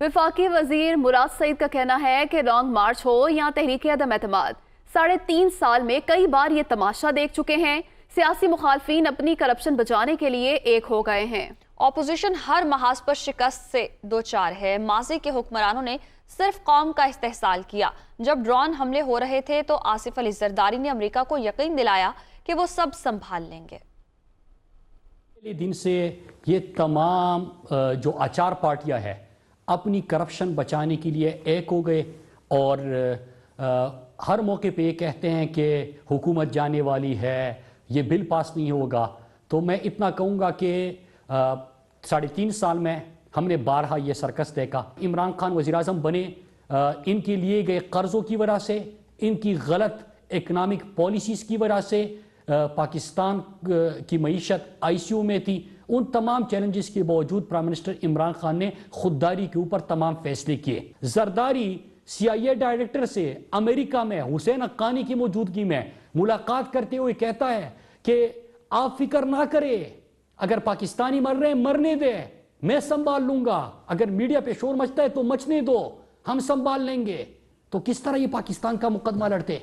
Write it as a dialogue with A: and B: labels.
A: وفاقی وزیر مراد سعید کا کہنا ہے کہ لانگ مارچ ہو یا تحریک عدم اعتماد، 3.5 سال میں کئی بار یہ تماشا دیکھ چکے ہیں۔ سیاسی مخالفین اپنی کرپشن بچانے کے لیے ایک ہو گئے ہیں۔
B: اپوزیشن ہر محاذ پر شکست سے دوچار ہے۔ ماضی کے حکمرانوں نے صرف قوم کا استحصال کیا۔ جب ڈرون حملے ہو رہے تھے تو آصف علی زرداری نے امریکہ کو یقین دلایا کہ وہ سب سنبھال لیں گے۔
C: پہلے دن سے یہ تمام جو آچار پارٹیاں ہیں اپنی کرپشن بچانے کے لیے ایک ہو گئے اور ہر موقع پہ یہ کہتے ہیں کہ حکومت جانے والی ہے، یہ بل پاس نہیں ہوگا۔ تو میں اتنا کہوں گا کہ 3.5 سال میں ہم نے بارہا یہ سرکس دیکھا۔ عمران خان وزیراعظم بنے، ان کے لیے گئے قرضوں کی وجہ سے، ان کی غلط اکنامک پالیسیز کی وجہ سے پاکستان کی معیشت آئی سی یو میں تھی۔ ان تمام چیلنجز کے باوجود پرائم منسٹر عمران خان نے خودداری کے اوپر تمام فیصلے کیے۔ زرداری سی آئی اے ڈائریکٹر سے امریکہ میں حسین حقانی کی موجودگی میں ملاقات کرتے ہوئے کہتا ہے کہ آپ فکر نہ کرے، اگر پاکستانی مر رہے ہیں مرنے دے، میں سنبھال لوں گا، اگر میڈیا پہ شور مچتا ہے تو مچنے دو، ہم سنبھال لیں گے۔ تو کس طرح یہ پاکستان کا مقدمہ لڑتے؟